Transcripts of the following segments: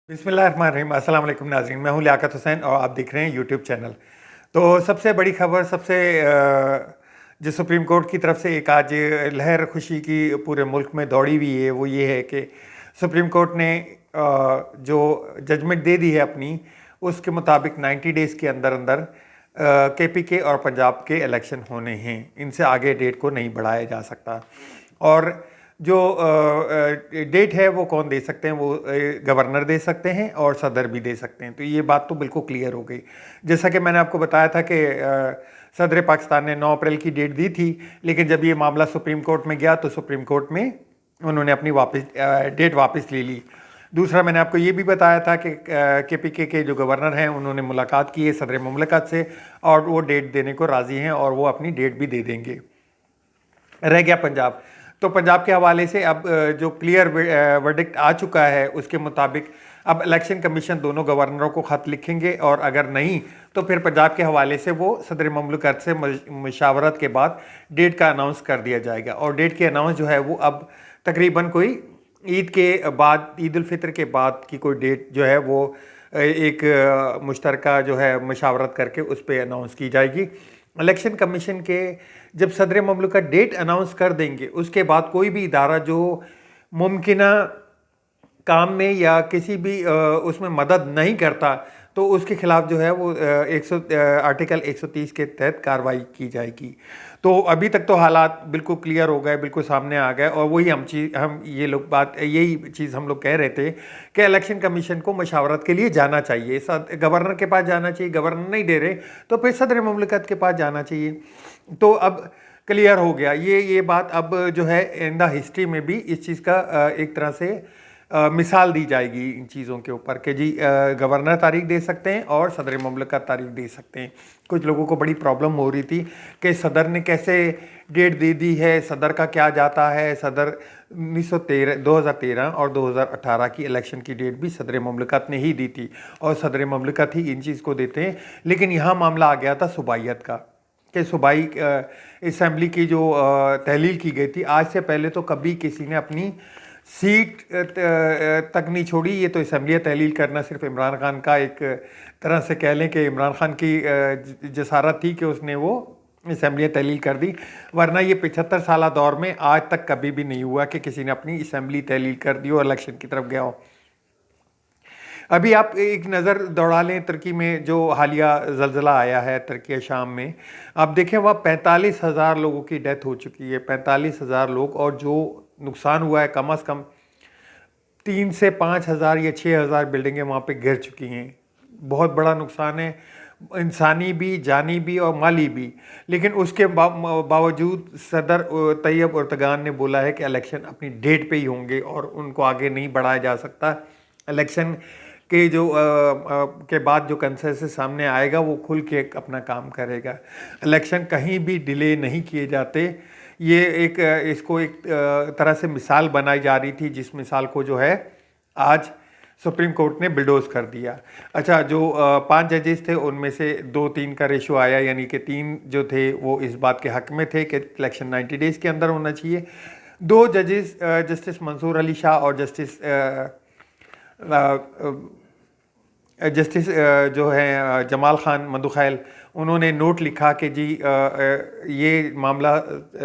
बिस्मिल्लाहिर्रहमानिर्रहीम। अस्सलाम वालेकुम नाज़रीन, मैं हूं लियाकत हुसैन और आप देख रहे हैं यूट्यूब चैनल। तो सबसे बड़ी खबर जो सुप्रीम कोर्ट की तरफ से एक आज लहर खुशी की पूरे मुल्क में दौड़ी हुई है, वो ये है कि सुप्रीम कोर्ट ने जो जजमेंट दे दी है अपनी, उसके मुताबिक 90 डेज़ के अंदर अंदर केपीके और पंजाब के इलेक्शन होने हैं। इनसे आगे डेट को नहीं बढ़ाया जा सकता। और जो डेट है वो कौन दे सकते हैं? वो गवर्नर दे सकते हैं और सदर भी दे सकते हैं। तो ये बात तो बिल्कुल क्लियर हो गई। जैसा कि मैंने आपको बताया था कि सदर पाकिस्तान ने 9 अप्रैल की डेट दी थी, लेकिन जब ये मामला सुप्रीम कोर्ट में गया तो सुप्रीम कोर्ट में उन्होंने अपनी डेट वापस ले ली। दूसरा, मैंने आपको ये भी बताया था कि केपीके के जो गवर्नर हैं उन्होंने मुलाकात की है सदर मुमलकत से और वो डेट देने को राज़ी हैं और वो अपनी डेट भी दे देंगे। रह गया पंजाब। तो पंजाब के हवाले से अब जो क्लियर वर्डिक्ट आ चुका है, उसके मुताबिक अब इलेक्शन कमीशन दोनों गवर्नरों को ख़त लिखेंगे और अगर नहीं तो फिर पंजाब के हवाले से वो सदर मुमलिकत से मशावरत के बाद डेट का अनाउंस कर दिया जाएगा। और डेट की अनाउंस जो है वो अब तकरीबन कोई ईद के बाद, ईद उल फितर के बाद की कोई डेट जो है वो एक मुश्तरका जो है मशावरत करके उस पर अनाउंस की जाएगी। इलेक्शन कमीशन के जब सदर मुमलिकत डेट अनाउंस कर देंगे, उसके बाद कोई भी इदारा जो मुमकिना काम में या किसी भी उसमें मदद नहीं करता तो उसके खिलाफ जो है वो आर्टिकल 130 के तहत कार्रवाई की जाएगी। तो अभी तक तो हालात बिल्कुल क्लियर हो गए, बिल्कुल सामने आ गए और वही यही चीज़ हम लोग कह रहे थे कि इलेक्शन कमीशन को मशावरत के लिए जाना चाहिए, गवर्नर के पास जाना चाहिए। गवर्नर नहीं दे रहे तो फिर सदर मुमलिकत के पास जाना चाहिए। तो अब क्लियर हो गया ये बात। अब जो है इन द हिस्ट्री में भी इस चीज़ का एक तरह से मिसाल दी जाएगी इन चीज़ों के ऊपर कि जी गवर्नर तारीख दे सकते हैं और सदर मुमलिकत तारीख दे सकते हैं। कुछ लोगों को बड़ी प्रॉब्लम हो रही थी कि सदर ने कैसे डेट दे दी है, सदर का क्या जाता है। सदर 2013 और 2018 की इलेक्शन की डेट भी सदर मुमलिकत ने ही दी थी और सदर मुमलिकत ही इन चीज़ को देते हैं। लेकिन यहाँ मामला आ गया था सूबाइयत का कि सूबाई असम्बली की जो तहलील की गई थी, आज से पहले तो कभी किसी ने अपनी सीट तक नहीं छोड़ी। ये तो असम्बलियाँ तहलील करना सिर्फ इमरान खान का एक तरह से कह लें कि इमरान खान की जसारत थी कि उसने वो असम्बलियाँ तहलील कर दी, वरना ये 75 साल दौर में आज तक कभी भी नहीं हुआ कि किसी ने अपनी असम्बली तहलील कर दी और इलेक्शन की तरफ गया हो। अभी आप एक नज़र दौड़ा लें तुर्की में जो हालिया ज़लज़ला आया है, तुर्की शाम में, आप देखें वहाँ 45,000 लोगों की डेथ हो चुकी है। 45,000 लोग, और जो नुकसान हुआ है कम से कम 3 से 5,000 या 6,000 बिल्डिंगें वहाँ पे गिर चुकी हैं। बहुत बड़ा नुकसान है, इंसानी भी, जानी भी और माली भी। लेकिन उसके बावजूद सदर तैयब एर्दोगान ने बोला है कि इलेक्शन अपनी डेट पे ही होंगे और उनको आगे नहीं बढ़ाया जा सकता। इलेक्शन के के बाद जो कंसेंसस सामने आएगा वो खुल के अपना काम करेगा। इलेक्शन कहीं भी डिले नहीं किए जाते। ये इसको एक तरह से मिसाल बनाई जा रही थी, जिस मिसाल को जो है आज सुप्रीम कोर्ट ने बिल्डोज कर दिया। अच्छा, जो 5 जजेस थे उनमें से 2-3 का रेशो आया, यानी कि 3 जो थे वो इस बात के हक में थे कि इलेक्शन 90 डेज़ के अंदर होना चाहिए। 2 जजेस जस्टिस मंसूर अली शाह और जस्टिस जो हैं जमाल खान मंदुखैल, उन्होंने नोट लिखा कि जी ये मामला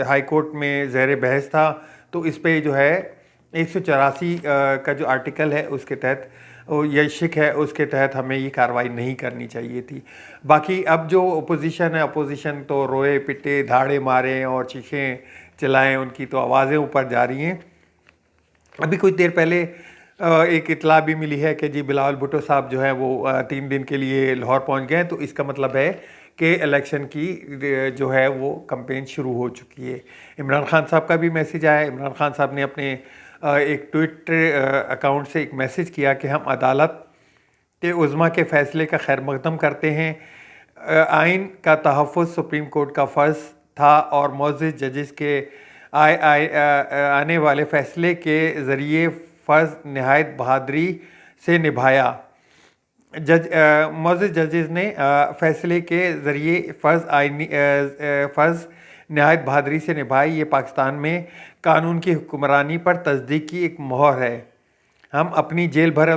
हाई कोर्ट में ज़ेर बहस था, तो इस पे जो है 184 का जो आर्टिकल है उसके तहत ये शिक है, उसके तहत हमें ये कार्रवाई नहीं करनी चाहिए थी। बाकी अब जो अपोजिशन है, अपोजिशन तो रोए पिटे, धाड़े मारे और चीखें चलाएं, उनकी तो आवाज़ें ऊपर जा रही हैं। अभी कुछ देर पहले एक इतला भी मिली है कि जी बिलावल भुट्टो साहब जो है वो 3 दिन के लिए लाहौर पहुंच गए। तो इसका मतलब है कि इलेक्शन की जो है वो कैंपेन शुरू हो चुकी है। इमरान खान साहब का भी मैसेज आया। इमरान खान साहब ने अपने एक ट्विटर अकाउंट से एक मैसेज किया कि हम अदालत के उज़्मा के फ़ैसले का खैर मकदम करते हैं। आइन का तहफ़्फ़ुज़ सुप्रीम कोर्ट का फ़र्ज़ था और मोअज़्ज़िज़ जजेस के आने वाले फ़ैसले के ज़रिए फ़र्ज़ नहायत बहादुरी से निभाया। मोअज़्ज़िज़ जजेस ने फ़ैसले के ज़रिए फ़र्ज़ नहायत बहादुरी से निभाई। ये पाकिस्तान में कानून की हुक्मरानी पर तस्दीक की एक मोहर है। हम अपनी जेल भर और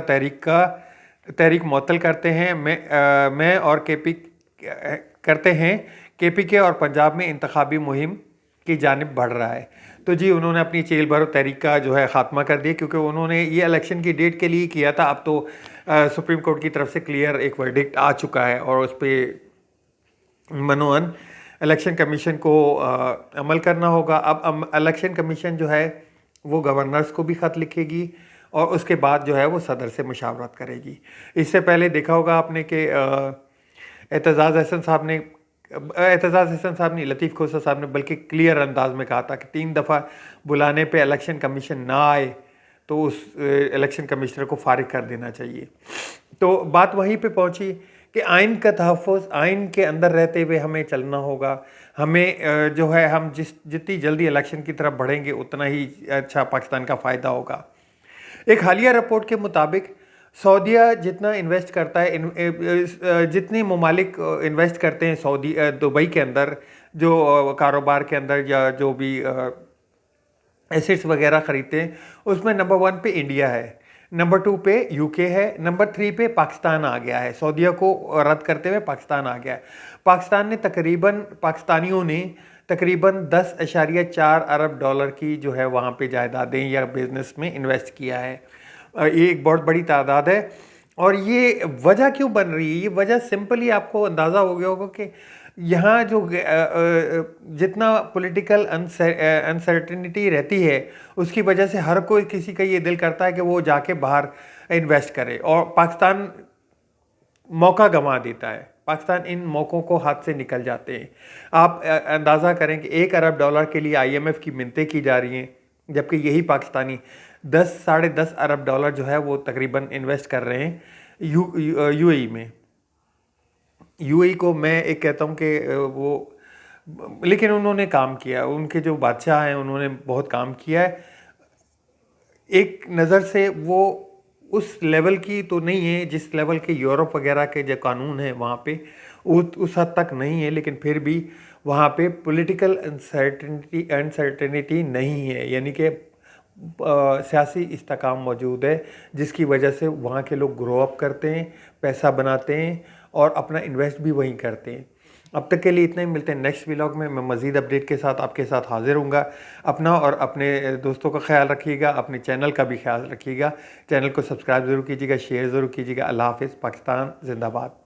तहरीक मुअत्तल करते हैं। मैं और केपीके और पंजाब में इंतखाबी मुहिम की जानिब बढ़ रहा है। तो जी उन्होंने अपनी जेल भरो तहरीक का जो है ख़ात्मा कर दिया, क्योंकि उन्होंने ये इलेक्शन की डेट के लिए किया था। अब तो सुप्रीम कोर्ट की तरफ से क्लियर एक वर्डिक्ट आ चुका है और उस पर मनोअन इलेक्शन कमीशन को अमल करना होगा। अब इलेक्शन कमीशन जो है वो गवर्नर्स को भी ख़त लिखेगी और उसके बाद जो है वो सदर से मुशावरत करेगी। इससे पहले देखा होगा आपने कि एतजाज़ हसन साहब ने लतीफ़ खोसा साहब ने बल्कि क्लियर अंदाज में कहा था कि 3 दफ़ा बुलाने पे इलेक्शन कमीशन ना आए तो उस इलेक्शन कमिश्नर को फारिग कर देना चाहिए। तो बात वहीं पे पहुंची कि आइन का तहफ़्फ़ुज़, आइन के अंदर रहते हुए हमें चलना होगा। हमें जो है हम जितनी जल्दी इलेक्शन की तरफ बढ़ेंगे उतना ही अच्छा पाकिस्तान का फ़ायदा होगा। एक हालिया रिपोर्ट के मुताबिक सऊदीया जितना इन्वेस्ट करता है, जितने ममालिक इन्वेस्ट करते हैं दुबई के अंदर, जो कारोबार के अंदर या जो भी एसेट्स वगैरह ख़रीदते हैं, उसमें नंबर 1 पे इंडिया है, नंबर 2 पे यूके है, नंबर 3 पे पाकिस्तान आ गया है। सऊदीया को रद्द करते हुए पाकिस्तान आ गया है। पाकिस्तानियों ने तकरीबन 10.4 अरब डॉलर की जो है वहाँ पे जायदादें या बिज़नेस में इन्वेस्ट किया है। ये एक बहुत बड़ी तादाद है। और ये वजह क्यों बन रही है? ये वजह सिंपली आपको अंदाज़ा हो गया होगा कि यहाँ जो जितना पॉलिटिकल अनसर्टेनिटी रहती है उसकी वजह से हर कोई किसी का ये दिल करता है कि वो जाके बाहर इन्वेस्ट करे, और पाकिस्तान मौका गंवा देता है। पाकिस्तान इन मौक़ों को हाथ से निकल जाते हैं। आप अंदाज़ा करें कि 1 अरब डॉलर के लिए IMF की मिन्नतें की जा रही हैं, जबकि यही पाकिस्तानी 10 साढ़े 10 अरब डॉलर जो है वो तकरीबन इन्वेस्ट कर रहे हैं UAE में। UAE को मैं एक कहता हूँ कि लेकिन उन्होंने काम किया, उनके जो बादशाह हैं उन्होंने बहुत काम किया है। एक नज़र से वो उस लेवल की तो नहीं है जिस लेवल के यूरोप वगैरह के जो कानून हैं वहाँ पे उस हद तक नहीं है, लेकिन फिर भी वहाँ पे पॉलिटिकल अनसर्टेनिटी नहीं है, यानी कि सियासी इस्तेकाम मौजूद है, जिसकी वजह से वहाँ के लोग ग्रो अप करते हैं, पैसा बनाते हैं और अपना इन्वेस्ट भी वहीं करते हैं। अब तक के लिए इतना ही। मिलते हैं नेक्स्ट व्लॉग में। मैं मज़ीद अपडेट के साथ आपके साथ हाजिर हूँगा। अपना और अपने दोस्तों का ख्याल रखिएगा, अपने चैनल का भी ख्याल रखिएगा। चैनल को सब्सक्राइब ज़रूर कीजिएगा, शेयर ज़रूर कीजिएगा। अल्लाह हाफ़िज़। पाकिस्तान ज़िंदाबाद।